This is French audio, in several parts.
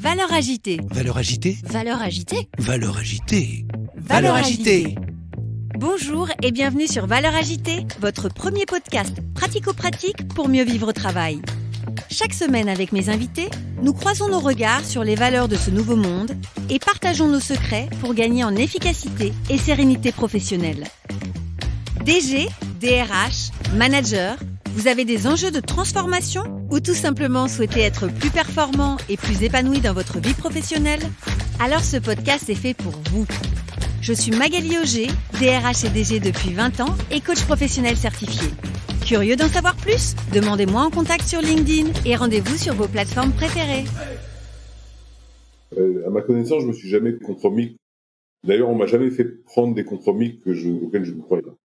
Valeurs agitées. Valeurs agitées. Valeurs agitées. Valeurs agitées. Valeurs agitées. Bonjour et bienvenue sur Valeurs agitées, votre premier podcast pratico-pratique pour mieux vivre au travail. Chaque semaine avec mes invités, nous croisons nos regards sur les valeurs de ce nouveau monde et partageons nos secrets pour gagner en efficacité et sérénité professionnelle. DG, DRH, manager, vous avez des enjeux de transformation ou tout simplement souhaitez être plus performant et plus épanoui dans votre vie professionnelle? Alors ce podcast est fait pour vous. Je suis Magali Auger, DRH et DG depuis 20 ans et coach professionnel certifié. Curieux d'en savoir plus? Demandez-moi en contact sur LinkedIn et rendez-vous sur vos plateformes préférées. À ma connaissance, je me suis jamais compromis. D'ailleurs, on m'a jamais fait prendre des compromis auxquels je ne croyais pas.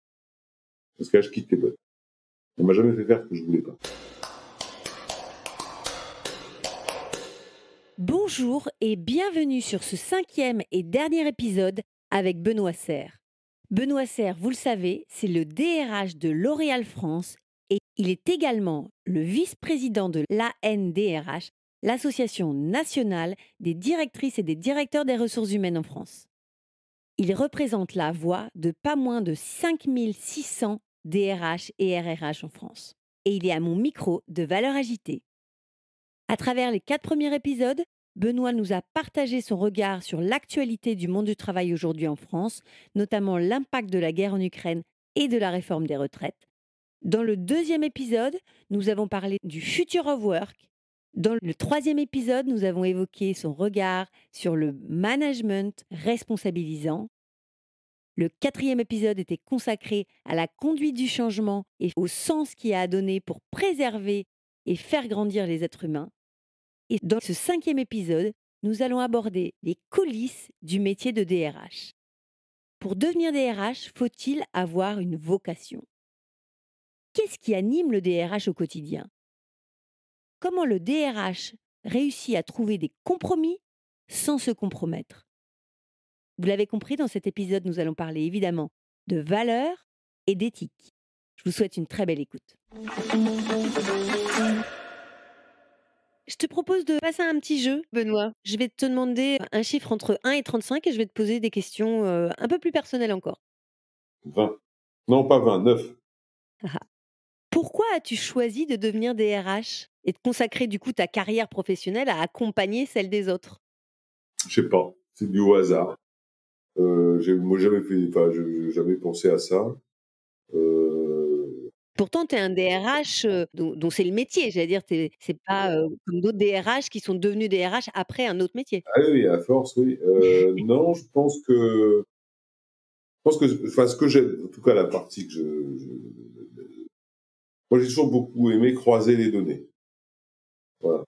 Parce que là, je quitte les boîtes. On m'a jamais fait faire ce que je voulais pas. Bonjour et bienvenue sur ce 5e et dernier épisode avec Benoît Serre. Benoît Serre, vous le savez, c'est le DRH de L'Oréal France et il est également le vice-président de l'ANDRH, l'Association nationale des directrices et des directeurs des ressources humaines en France. Il représente la voix de pas moins de 5600 DRH et RRH en France. Et il est à mon micro de Valeurs agitées. À travers les 4 premiers épisodes, Benoît nous a partagé son regard sur l'actualité du monde du travail aujourd'hui en France, notamment l'impact de la guerre en Ukraine et de la réforme des retraites. Dans le 2e épisode, nous avons parlé du Future of Work. Dans le 3e épisode, nous avons évoqué son regard sur le management responsabilisant. Le 4e épisode était consacré à la conduite du changement et au sens qu'il a à donner pour préserver et faire grandir les êtres humains. Et dans ce 5e épisode, nous allons aborder les coulisses du métier de DRH. Pour devenir DRH, faut-il avoir une vocation? Qu'est-ce qui anime le DRH au quotidien? Comment le DRH réussit à trouver des compromis sans se compromettre? Vous l'avez compris, dans cet épisode, nous allons parler évidemment de valeurs et d'éthique. Je vous souhaite une très belle écoute. Je te propose de passer à un petit jeu, Benoît. Je vais te demander un chiffre entre 1 et 35 et je vais te poser des questions un peu plus personnelles encore. 20. Non, pas 20, 9. Pourquoi as-tu choisi de devenir DRH et de consacrer du coup ta carrière professionnelle à accompagner celle des autres? Je sais pas. C'est du au hasard. Moi, jamais pensé à ça. Pourtant, tu es un DRH dont c'est le métier. J'allais dire, c'est pas comme d'autres DRH qui sont devenus DRH après un autre métier. Ah oui, à force, oui. Non, je pense que, ce que j'aime, en tout cas, la partie moi, j'ai toujours beaucoup aimé croiser les données. Voilà.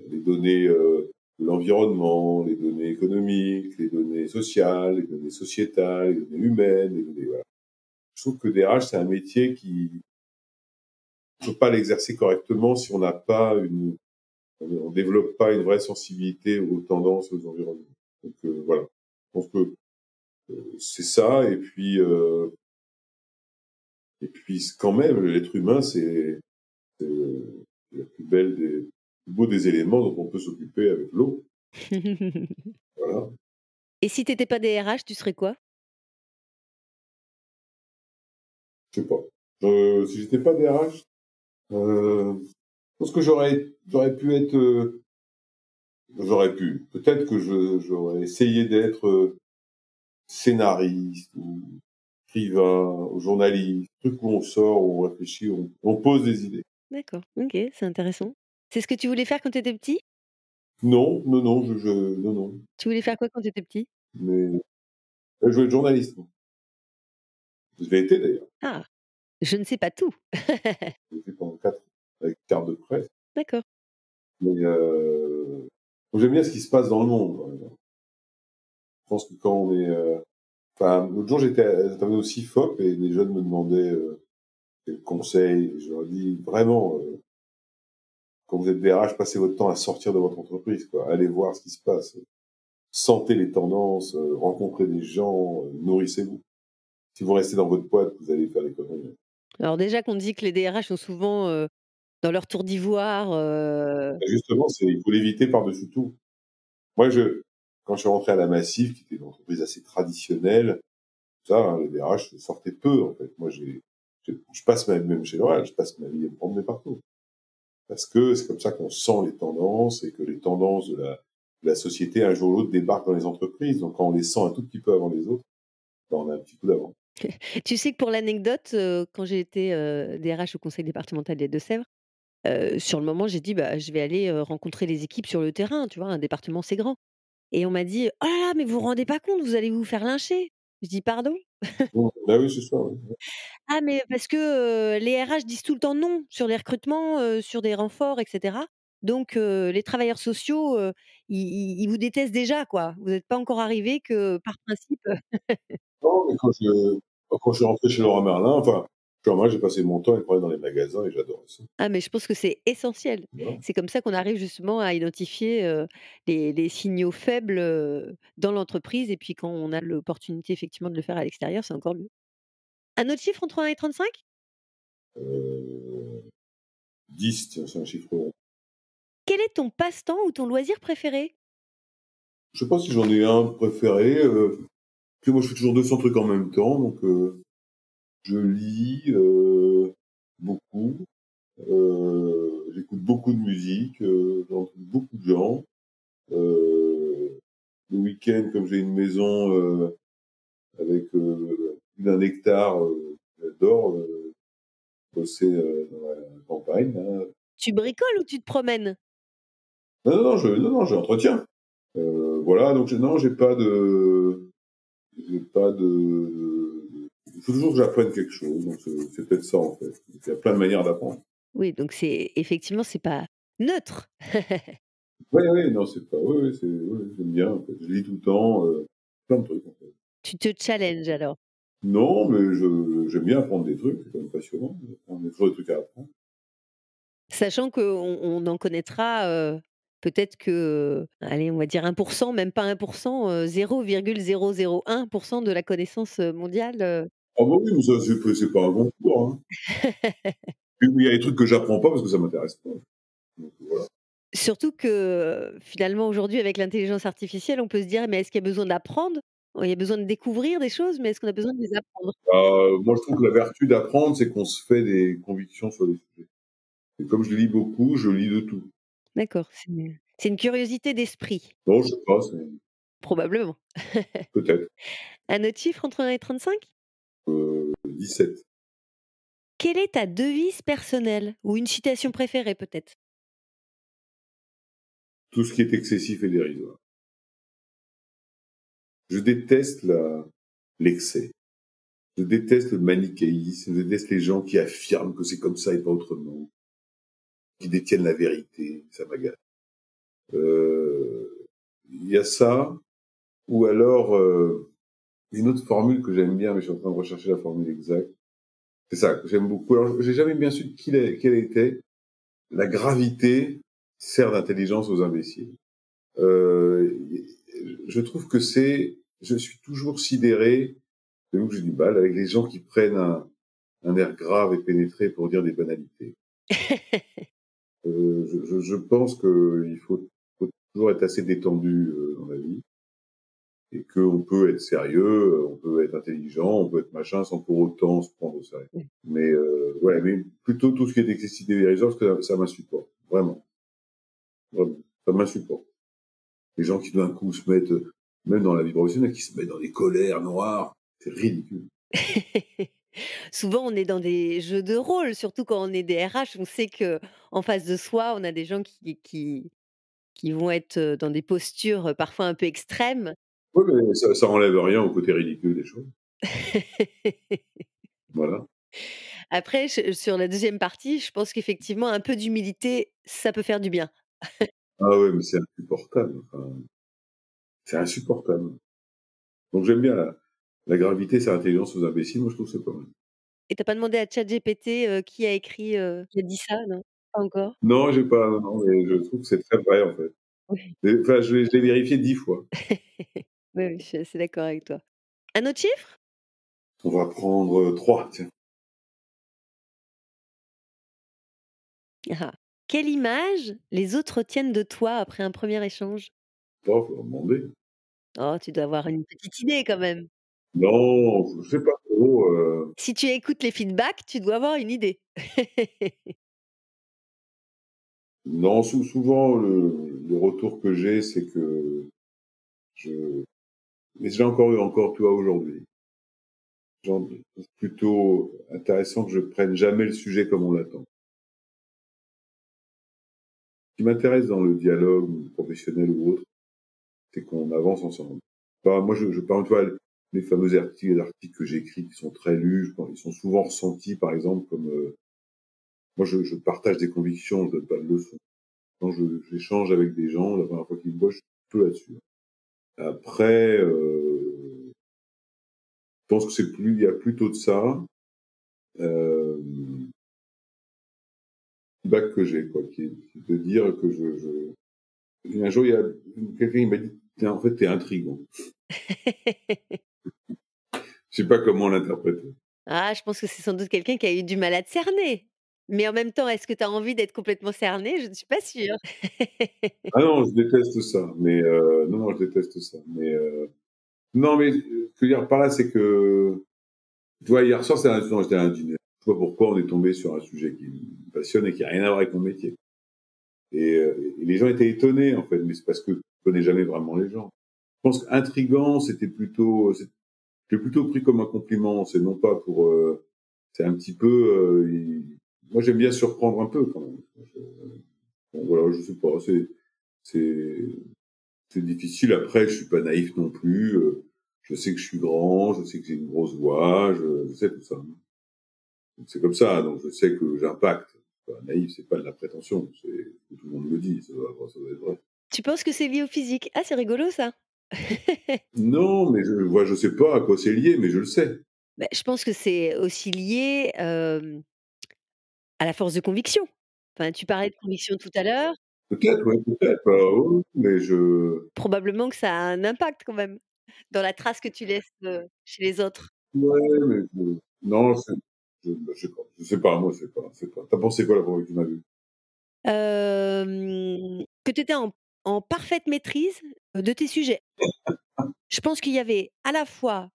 Les données de l'environnement, les données économiques, les données sociales, les données sociétales, les données humaines, les données, voilà. Je trouve que DRH, c'est un métier qui ne peut pas l'exercer correctement si on développe pas une vraie sensibilité aux tendances, aux environnements. Donc voilà. Je pense que c'est ça. Et puis quand même, l'être humain, c'est la plus belle le plus beau des éléments dont on peut s'occuper avec l'eau. Voilà. Et si tu n'étais pas DRH, tu serais quoi? Je sais pas. Si j'étais pas DRH, je pense que peut-être que j'aurais essayé d'être scénariste ou écrivain ou journaliste, truc où on sort, où on réfléchit, où on pose des idées. D'accord, ok, c'est intéressant. C'est ce que tu voulais faire quand tu étais petit? Non, non. Tu voulais faire quoi quand tu étais petit? Mais je voulais être journaliste. Je l'ai été d'ailleurs. Ah, je ne sais pas tout. J'ai été pendant 4 ans avec carte de presse. D'accord. Mais j'aime bien ce qui se passe dans le monde. Je pense que quand on est... l'autre jour, j'étais au CIFOP et des jeunes me demandaient quel conseil. Je leur dis vraiment, quand vous êtes DRH, passez votre temps à sortir de votre entreprise, quoi. Allez voir ce qui se passe. Sentez les tendances, rencontrez des gens, nourrissez-vous. Si vous restez dans votre boîte, vous allez faire des conneries. Alors déjà qu'on dit que les DRH sont souvent dans leur tour d'ivoire. Justement, il faut l'éviter par-dessus tout. Moi, quand je suis rentré à la Massif, qui était une entreprise assez traditionnelle, ça, hein, les DRH sortaient peu, en fait. Moi, je passe même chez L'Oréal, je passe ma vie à me promener partout. Parce que c'est comme ça qu'on sent les tendances et que les tendances de la société, un jour ou l'autre, débarquent dans les entreprises. Donc, quand on les sent un tout petit peu avant les autres, ben, on a un petit coup d'avance. Tu sais que pour l'anecdote, quand j'ai été, DRH au conseil départemental des Deux-Sèvres, sur le moment, j'ai dit: «Bah, je vais aller, rencontrer les équipes sur le terrain», tu vois? Un département, c'est grand et on m'a dit: «Oh là là, mais vous vous rendez pas compte, vous allez vous faire lyncher». Je dis: «Pardon?» Bah oui, c'est ça, ouais. «Ah mais parce que, les RH disent tout le temps non sur les recrutements, sur des renforts et cetera. Donc les travailleurs sociaux, ils vous détestent déjà quoi. Vous n'êtes pas encore arrivés que par principe, Non, mais quand je suis rentré chez Leroy Merlin, enfin, moi, j'ai passé mon temps à travailler dans les magasins et j'adorais ça. Ah mais je pense que c'est essentiel. Voilà. C'est comme ça qu'on arrive justement à identifier, les signaux faibles, dans l'entreprise et puis quand on a l'opportunité effectivement de le faire à l'extérieur, c'est encore mieux. Un autre chiffre entre 1 et 35? Euh, 10, tiens, c'est un chiffre rond. Quel est ton passe-temps ou ton loisir préféré? Je sais pas si j'en ai un préféré. Puis moi, je fais toujours 200 trucs en même temps, donc je lis beaucoup. J'écoute beaucoup de musique. J'entends beaucoup de gens. Le week-end, comme j'ai une maison avec plus d'un hectare, j'adore bosser dans la campagne. Là. Tu bricoles ou tu te promènes? Non, j'entretiens. Voilà, donc non, j'ai pas de. Il faut toujours que j'apprenne quelque chose, donc c'est peut-être ça en fait. Il y a plein de manières d'apprendre. Oui, donc c'est effectivement, c'est pas neutre. Oui, oui, non, c'est pas. Oui, oui, oui, j'aime bien. En fait. Je lis tout le temps, plein de trucs en fait. Tu te challenges alors? Non, mais j'aime bien apprendre des trucs, c'est quand même passionnant. On a toujours des trucs à apprendre. Sachant qu'on en connaîtra, peut-être que, allez, on va dire 1, même pas 1, 0,001 de la connaissance, mondiale, Ah bah oui, mais ça, c'est pas un concours. Hein. Puis, il y a des trucs que j'apprends pas parce que ça m'intéresse pas. Donc, voilà. Surtout que, finalement, aujourd'hui, avec l'intelligence artificielle, on peut se dire: «Mais est-ce qu'il y a besoin d'apprendre? Il y a besoin de découvrir des choses, mais est-ce qu'on a besoin de les apprendre?» Moi, je trouve que la vertu d'apprendre, c'est qu'on se fait des convictions sur les sujets. Et comme je lis beaucoup, je lis de tout. D'accord, c'est une curiosité d'esprit, Non, je sais pas, c'est probablement. peut-être Un autre chiffre entre 1 et 35? 17. Quelle est ta devise personnelle ou une citation préférée peut-être? Tout ce qui est excessif et dérisoire. Je déteste l'excès. Je déteste le manichéisme. Je déteste les gens qui affirment que c'est comme ça et pas autrement, qui détiennent la vérité. Ça m'agace. Il y a ça, ou alors une autre formule que j'aime bien, mais je suis en train de rechercher la formule exacte. C'est ça que j'aime beaucoup. Alors, j'ai jamais bien su quelle était. La gravité sert d'intelligence aux imbéciles. Euh, je trouve que je suis toujours sidéré, c'est où que j'ai du mal, avec les gens qui prennent un air grave et pénétré pour dire des banalités. Je pense qu'il faut toujours être assez détendu dans la vie et qu'on peut être sérieux, on peut être intelligent, on peut être machin sans pour autant se prendre au sérieux. Oui. Mais ouais, mais plutôt tout ce qui est excessivité et dérisoire, parce que ça m'insupporte. Vraiment, vraiment, ça m'insupporte. Les gens qui d'un coup se mettent, même dans la vie professionnelle, qui se mettent dans des colères noires, c'est ridicule. Souvent, on est dans des jeux de rôle, surtout quand on est des RH, on sait que en face de soi, on a des gens qui vont être, dans des postures, parfois un peu extrêmes. Oui, mais ça enlève rien au côté ridicule des choses. Voilà. Après, sur la deuxième partie, je pense qu'effectivement un peu d'humilité, ça peut faire du bien. Ah ouais, mais c'est insupportable. Enfin, c'est insupportable. Donc j'aime bien la gravité, c'est l'intelligence aux imbéciles. Moi, je trouve que c'est pas mal. Et tu as pas demandé à ChatGPT, qui a écrit, qui a dit ça, non? Pas encore? Non, j'ai pas. Non, non, mais je trouve que c'est très vrai en fait. Oui. Enfin, je l'ai vérifié 10 fois. Oui, oui, je suis assez d'accord avec toi. Un autre chiffre? On va prendre 3. Tiens. Ah. Quelle image les autres tiennent de toi après un premier échange? Oh, faut leur demander. Oh, tu dois avoir une petite idée quand même. Non, je sais pas trop, Si tu écoutes les feedbacks, tu dois avoir une idée. non, souvent le retour que j'ai, c'est que je mais je l'ai encore eu encore, tu vois, aujourd'hui. Genre, c'est plutôt intéressant que je prenne jamais le sujet comme on l'attend. Ce qui m'intéresse dans le dialogue professionnel ou autre, c'est qu'on avance ensemble. Enfin, moi, par exemple, tu vois, les fameux articles que j'écris qui sont très lus, ils sont souvent ressentis, par exemple, comme moi, je partage des convictions, je donne pas de leçons. Quand j'échange avec des gens, la première fois qu'ils me voient, je suis plutôt là-dessus. Après, je pense que il y a plutôt de ça, euh, feedback que j'ai, quoi, qui est de dire que un jour, il y a quelqu'un qui m'a dit, en fait, t'es intriguant. Je sais pas comment l'interpréter. Ah, je pense que c'est sans doute quelqu'un qui a eu du mal à te cerner. Mais en même temps, est-ce que tu as envie d'être complètement cerné? Je ne suis pas sûre. Ah non, je déteste ça, mais non, je déteste ça, mais non, mais ce que je veux dire par là, c'est que, tu vois, hier soir, j'étais à un dîner. Je sais pas pourquoi on est tombé sur un sujet qui me passionne et qui a rien à voir avec mon métier. Et les gens étaient étonnés, en fait, mais c'est parce que je connais jamais vraiment les gens. Je pense qu'intrigant, c'était plutôt pris comme un compliment. C'est non pas pour, c'est un petit peu, moi j'aime bien surprendre un peu quand même. Bon, voilà, je sais pas, c'est, c'est difficile. Après, je suis pas naïf non plus. Je sais que je suis grand, je sais que j'ai une grosse voix, je sais tout ça. Donc, c'est comme ça, donc je sais que j'impacte. Naïf, c'est pas de la prétention, c'est que tout le monde me dit, ça doit être vrai. Tu penses que c'est lié au physique? Ah, c'est rigolo ça. Non, mais je sais pas à quoi c'est lié, mais je le sais. Beh, je pense que c'est aussi lié, à la force de conviction. Enfin, tu parlais de conviction tout à l'heure, Peut-être, ouais, peut-être. Oui, mais probablement que ça a un impact quand même dans la trace que tu laisses, chez les autres. ouais, mais non, je sais pas, moi, je sais pas. Tu pensé quoi la première fois que tu m'as vu? Que tu étais en parfaite maîtrise, de tes sujets. Je pense qu'il y avait à la fois,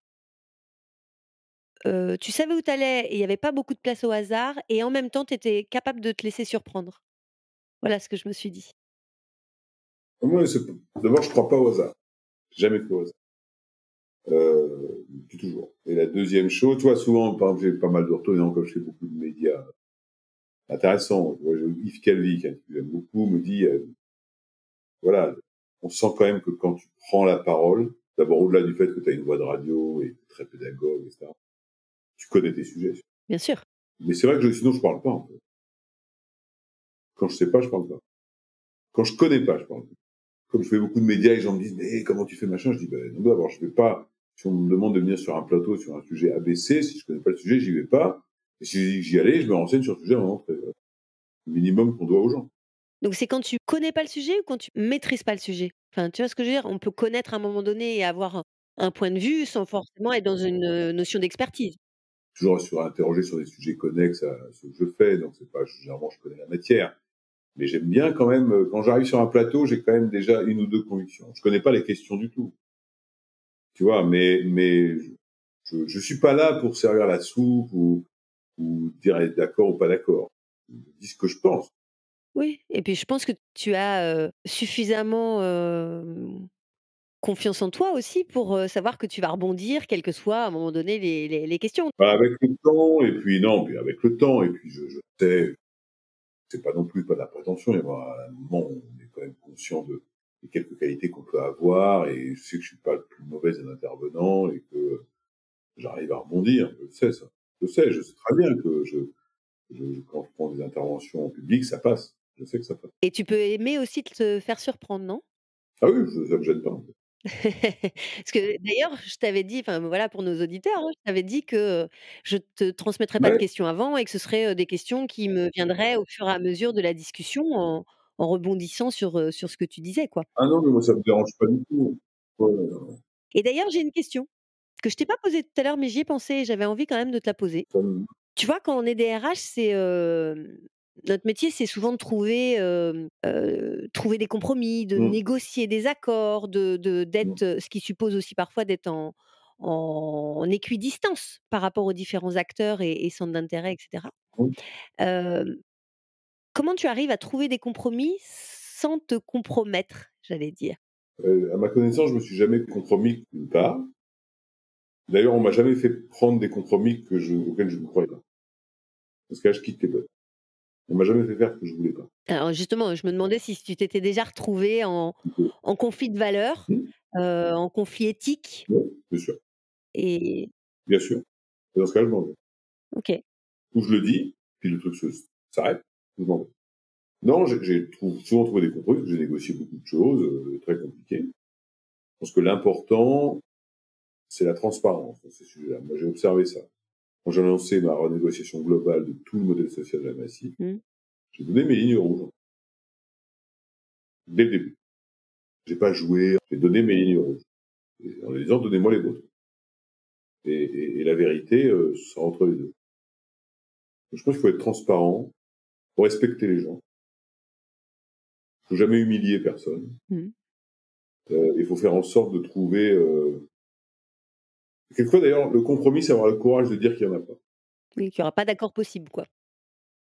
tu savais où tu allais et il y avait pas beaucoup de place au hasard et en même temps, tu étais capable de te laisser surprendre. Voilà ce que je me suis dit. Moi, d'abord, je crois pas au hasard. J'ai jamais cru au hasard. Depuis toujours. Et la deuxième chose, tu vois, souvent, par exemple, j'ai pas mal de retours, comme je fais beaucoup de médias intéressants. Tu vois, Yves Calvi, qui j'aime beaucoup, me dit, voilà, on sent quand même que quand tu prends la parole, d'abord au-delà du fait que tu as une voix de radio et très pédagogue, etc., tu connais tes sujets. Bien sûr. Mais c'est vrai que sinon je parle pas, en fait. Quand je sais pas, je parle pas. Quand je connais pas, je parle pas. Comme je fais beaucoup de médias, les gens me disent, mais comment tu fais machin? Je dis, ben, non, d'abord, je vais pas, si on me demande de venir sur un plateau, sur un sujet ABC, si je connais pas le sujet, j'y vais pas. Et si j'y allais, je me renseigne sur le sujet avant d'entrer. Voilà. Le minimum qu'on doit aux gens. Donc c'est quand tu connais pas le sujet ou quand tu maîtrises pas le sujet? Enfin, tu vois ce que je veux dire? On peut connaître à un moment donné et avoir un point de vue sans forcément être dans une, notion d'expertise. Toujours interrogé sur des sujets connexes à ce que je fais, donc c'est pas, généralement, je connais la matière. Mais j'aime bien quand même, quand j'arrive sur un plateau, j'ai quand même déjà une ou deux convictions. Je connais pas les questions du tout, tu vois, mais je suis pas là pour servir la soupe ou dire être d'accord ou pas d'accord. Je dis ce que je pense. Oui et puis je pense que tu as, suffisamment, confiance en toi aussi pour, savoir que tu vas rebondir quelles que soient à un moment donné les questions. Bah, avec le temps, et puis non, puis avec le temps, et puis je sais, c'est pas non plus pas de la prétention, il y a un moment où on est quand même conscient des quelques qualités qu'on peut avoir, et je sais que je suis pas le plus mauvais des intervenants, et que j'arrive à rebondir, je sais ça. Je sais très bien que quand je prends des interventions en public, ça passe. Je sais que ça passe. Et tu peux aimer aussi te faire surprendre, non? Ah oui, ça me gêne pas. Parce que d'ailleurs, je t'avais dit, enfin voilà pour nos auditeurs, hein, je t'avais dit que, je te transmettrais pas de Ouais. questions avant et que ce serait, des questions qui me viendraient au fur et à mesure de la discussion en rebondissant sur ce que tu disais, quoi. Ah non, mais moi, ça me dérange pas du tout. Ouais, ouais, ouais. Et d'ailleurs, j'ai une question que je t'ai pas posée tout à l'heure, mais j'y ai pensé et j'avais envie quand même de te la poser. Ça me Tu vois, quand on est DRH, c'est, notre métier, c'est souvent de trouver, trouver des compromis, de Mmh. négocier des accords, Mmh. d'être, ce qui suppose aussi parfois d'être en équidistance par rapport aux différents acteurs et centres d'intérêt et cetera. Mmh. Hem, Comment tu arrives à trouver des compromis sans te compromettre, j'allais dire? À ma connaissance, je me suis jamais compromis nulle part. D'ailleurs, on m'a jamais fait prendre des compromis auxquels je ne croyais pas. Parce que là, je quitte les boîtes. On m'a jamais fait faire ce que je voulais pas. Alors justement, je me demandais si tu t'étais déjà retrouvé en conflit de valeurs, Mmh. en conflit éthique Ouais, bien sûr, et bien sûr. Et dans ce cas-là, je m'en vais. OK. Ou je le dis, puis le truc s'arrête, je m'en vais. Non, souvent trouvé des compromis, j'ai négocié beaucoup de choses, très compliquées. Je pense que l'important, c'est la transparence dans ces sujets-là. Moi, j'ai observé ça. Quand j'ai lancé ma renégociation globale de tout le modèle social de la Massif, Mmh. j'ai donné mes lignes rouges, dès le début. J'ai pas joué, j'ai donné mes lignes rouges. Et en les disant, donnez-moi les vôtres. Et la vérité, sera entre les deux. Donc, je pense qu'il faut être transparent, faut respecter les gens, faut jamais humilier personne. Mmh. Il faut faire en sorte de trouver. Quelquefois, d'ailleurs, le compromis, c'est avoir le courage de dire qu'il y en a pas. Oui, qu'il y aura pas d'accord possible, quoi.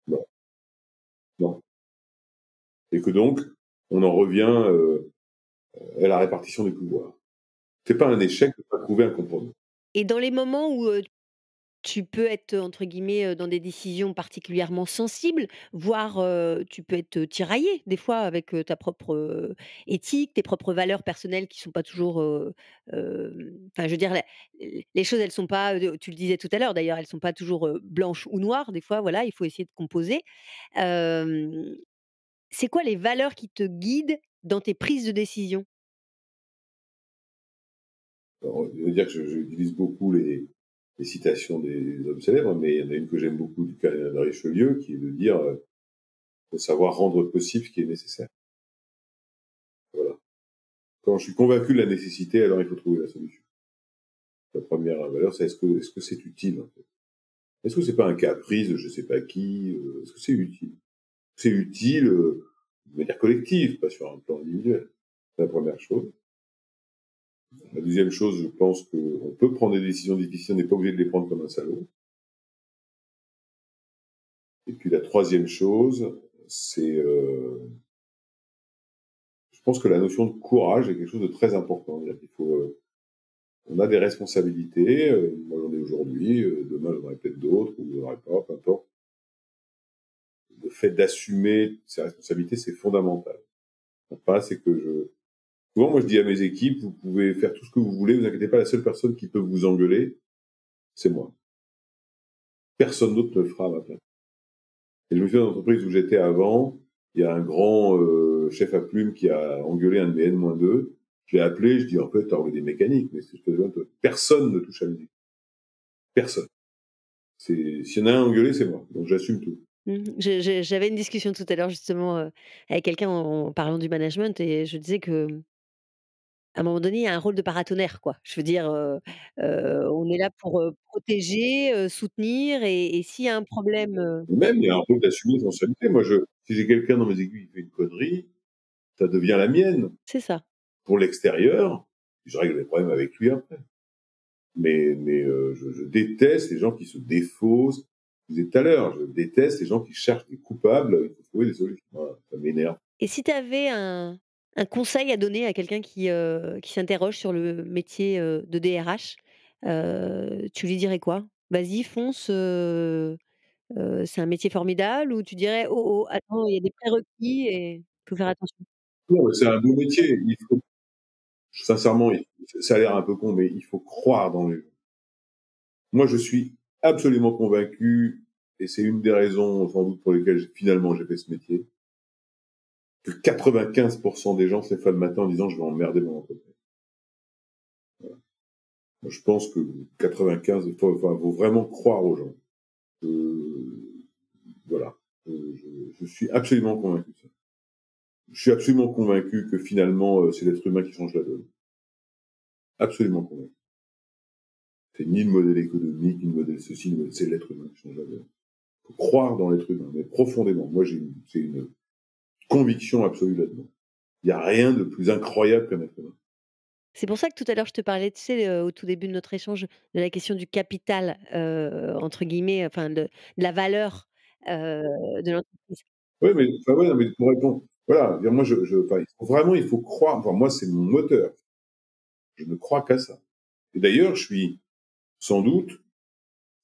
Non, non. Et que donc, on en revient à la répartition des pouvoirs. C'est pas un échec de pas trouver un compromis. Et dans les moments où, tu peux être, entre guillemets, dans des décisions particulièrement sensibles, voire, tu peux être, tiraillé des fois avec, ta propre, éthique, tes propres valeurs personnelles qui sont pas toujours, enfin je veux dire les choses elles sont pas, tu le disais tout à l'heure d'ailleurs, elles sont pas toujours, blanches ou noires. Des fois voilà, il faut essayer de composer. Hem, c'est quoi les valeurs qui te guident dans tes prises de décision? Alors, je veux dire que j'utilise beaucoup les citations des hommes célèbres, mais il y en a une que j'aime beaucoup du cardinal de Richelieu, qui est de dire faut savoir rendre possible ce qui est nécessaire. Voilà. Quand je suis convaincu de la nécessité, alors il faut trouver la solution. La première valeur, c'est est-ce que c'est utile en fait. Est-ce que c'est pas un caprice de je sais pas qui, est-ce que c'est utile? C'est utile de manière collective, pas sur un plan individuel. C'est la première chose. La deuxième chose, je pense qu'on peut prendre des décisions difficiles, on n'est pas obligé de les prendre comme un salaud. Et puis la troisième chose, c'est, je pense que la notion de courage est quelque chose de très important. C'est-à-dire qu'il faut, on a des responsabilités. Moi, j'en ai aujourd'hui. Demain, j'en aurai peut-être d'autres ou j'en aurai pas, peu importe. Le fait d'assumer ses responsabilités, c'est fondamental. Pas, c'est que souvent, moi, je dis à mes équipes, vous pouvez faire tout ce que vous voulez, vous inquiétez pas, la seule personne qui peut vous engueuler, c'est moi. Personne d'autre ne le fera à ma place. Et je me souviens dans l'entreprise où j'étais avant, il y a un grand chef à plume qui a engueulé un de mes N-2. Je l'ai appelé, je dis en fait, t'as enlevé des mécaniques, mais c'est ce que je te dis, personne ne touche à la musique. Personne. S'il y en a un engueulé, c'est moi. Donc j'assume tout. Mmh. J'avais une discussion tout à l'heure justement, avec quelqu'un en parlant du management et je disais que, à un moment donné, il y a un rôle de paratonnerre, quoi. Je veux dire, on est là pour, protéger, soutenir et s'il y a un problème, Même, il y a un rôle d'assumer les responsabilités. Moi, si j'ai quelqu'un dans mes aiguilles qui fait une connerie, ça devient la mienne. c'est ça. Pour l'extérieur, je règle les problèmes avec lui après. Mais je déteste les gens qui se défaussent. Je disais tout à l'heure, je déteste les gens qui cherchent des coupables. Il faut trouver des solutions. Voilà, ça m'énerve. Et si tu avais un conseil à donner à quelqu'un qui s'interroge sur le métier, de DRH, tu lui dirais quoi? «Vas-y fonce, c'est un métier formidable» ou tu dirais: «Oh, oh, attends, il y a des prérequis et faut faire attention»? Non, mais c'est un beau métier. Sincèrement, ça a l'air un peu con, mais il faut croire dans les gens. Moi, je suis absolument convaincu, et c'est une des raisons sans doute pour lesquelles finalement j'ai fait ce métier, que 95% des gens se lèvent le matin en disant je vais emmerder mon entreprise. Moi, je pense que 95, faut vraiment croire aux gens. Voilà. Je suis absolument convaincu de ça. Je suis absolument convaincu que finalement, c'est l'être humain qui change la donne. Absolument convaincu. C'est ni le modèle économique, ni le modèle ceci, c'est l'être humain qui change la donne. faut croire dans l'être humain, mais profondément. Moi, c'est une conviction absolue là-dedans. Il n'y a rien de plus incroyable qu'un être humain. C'est pour ça que tout à l'heure je te parlais, tu sais, au tout début de notre échange, de la question du «capital», entre guillemets, enfin de la valeur, de l'entreprise. Oui, mais enfin, ouais, non, mais pour répondre, voilà, dire moi, enfin, il faut croire. Enfin, moi, c'est mon moteur. Je ne crois qu'à ça. Et d'ailleurs, je suis sans doute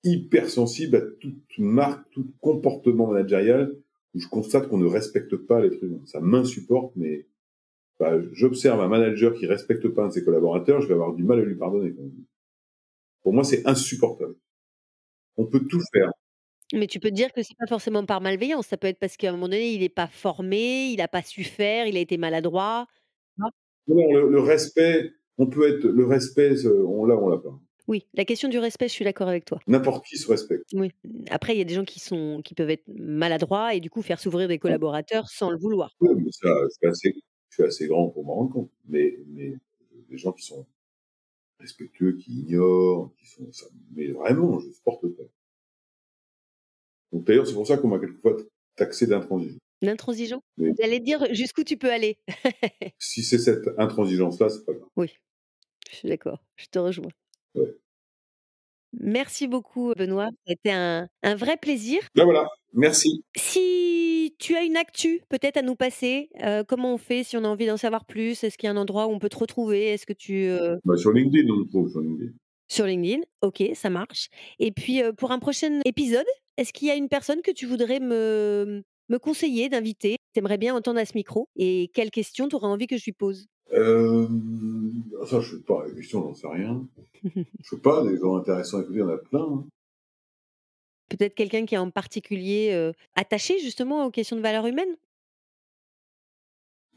hypersensible à toute marque, tout comportement managérial où je constate qu'on ne respecte pas l'être humain. Ça m'insupporte, mais j'observe un manager qui respecte pas un de ses collaborateurs, je vais avoir du mal à lui pardonner. Pour moi, c'est insupportable. On peut tout faire. Mais tu peux te dire que c'est pas forcément par malveillance, ça peut être parce qu'à un moment donné, il est pas formé, il a pas su faire, il a été maladroit. Non? Non, le respect, on peut être, le respect, on l'a pas. Oui, la question du respect, je suis d'accord avec toi. N'importe qui se respecte. Oui. Après, il y a des gens qui peuvent être maladroits et du coup faire s'ouvrir des collaborateurs sans le vouloir. Oui, mais ça, je suis assez grand pour m'en rendre compte. Mais les gens qui sont respectueux, qui ignorent, mais vraiment, je supporte pas. Donc d'ailleurs, c'est pour ça qu'on m'a quelquefois taxé d'intransigeant. L'intransigeant? Mais J'allais te dire jusqu'où tu peux aller. si c'est cette intransigeance-là, c'est pas grave. Oui, je suis d'accord, je te rejoins. Ouais. Merci beaucoup, Benoît. C'était un vrai plaisir. Ben voilà, merci. Si tu as une actu peut-être à nous passer, comment on fait si on a envie d'en savoir plus? Est-ce qu'il y a un endroit où on peut te retrouver? Est-ce que tu, Sur LinkedIn, on me trouve sur LinkedIn. Sur LinkedIn? OK, ça marche. Et puis, pour un prochain épisode, est-ce qu'il y a une personne que tu voudrais me conseiller d'inviter? Tu aimerais bien entendre à ce micro et quelles questions tu aurais envie que je lui pose? Ça, je sais pas, la question, j'en sais rien. Je sais pas, des gens intéressants à écouter, il y en a plein. Hein. Peut-être quelqu'un qui est en particulier, attaché justement aux questions de valeurs humaines?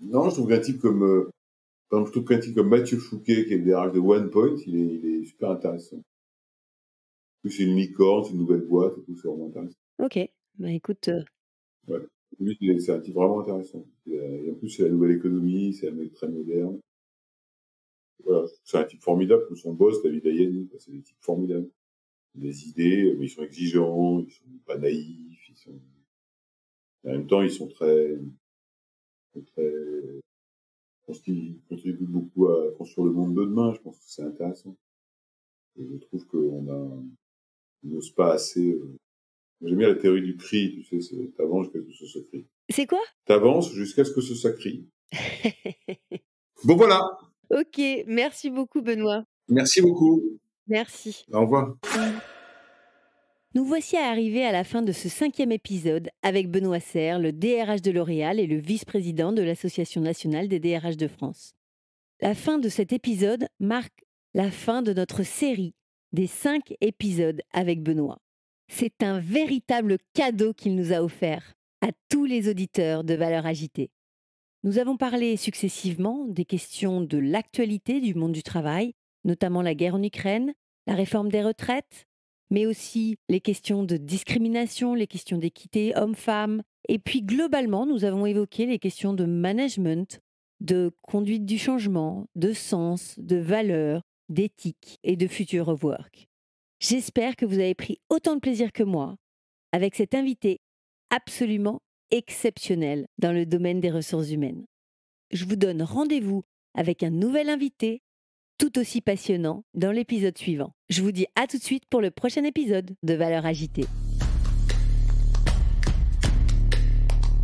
Non, je trouve qu'un type comme, par exemple, je trouve qu'un type comme Mathieu Fouquet, qui est le DRH de OnePoint, il est super intéressant. En plus, c'est une licorne, c'est une nouvelle boîte et tout, c'est vraiment intéressant. OK, bah écoute, Ouais. Lui, c'est un type vraiment intéressant. Et en plus, c'est la nouvelle économie, c'est un mec très moderne. Voilà, c'est un type formidable, comme son boss, David Ayani, c'est des types formidables. Des idées, mais ils sont exigeants, ils sont pas naïfs, en même temps, ils sont très, je pense qu'ils contribuent beaucoup à construire le monde de demain, je pense que c'est intéressant. Et je trouve on n'ose pas assez, j'aime bien la théorie du cri, tu sais, c'est t'avances jusqu'à ce que ce crie. c'est quoi? T'avances jusqu'à ce que ce soit crie. Bon, voilà. OK, merci beaucoup Benoît. Merci beaucoup. Merci. Au revoir. Nous voici arrivés à la fin de ce 5e épisode avec Benoît Serre, le DRH de L'Oréal et le vice-président de l'Association nationale des DRH de France. La fin de cet épisode marque la fin de notre série des 5 épisodes avec Benoît. C'est un véritable cadeau qu'il nous a offert à tous les auditeurs de Valeurs Agitées. Nous avons parlé successivement des questions de l'actualité du monde du travail, notamment la guerre en Ukraine, la réforme des retraites, mais aussi les questions de discrimination, les questions d'équité homme-femme. Et puis globalement, nous avons évoqué les questions de management, de conduite du changement, de sens, de valeurs, d'éthique et de future of work. J'espère que vous avez pris autant de plaisir que moi avec cet invité absolument exceptionnel dans le domaine des ressources humaines. Je vous donne rendez-vous avec un nouvel invité tout aussi passionnant dans l'épisode suivant. Je vous dis à tout de suite pour le prochain épisode de Valeurs Agitées.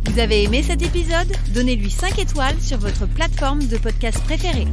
Vous avez aimé cet épisode? Donnez-lui 5 étoiles sur votre plateforme de podcast préférée.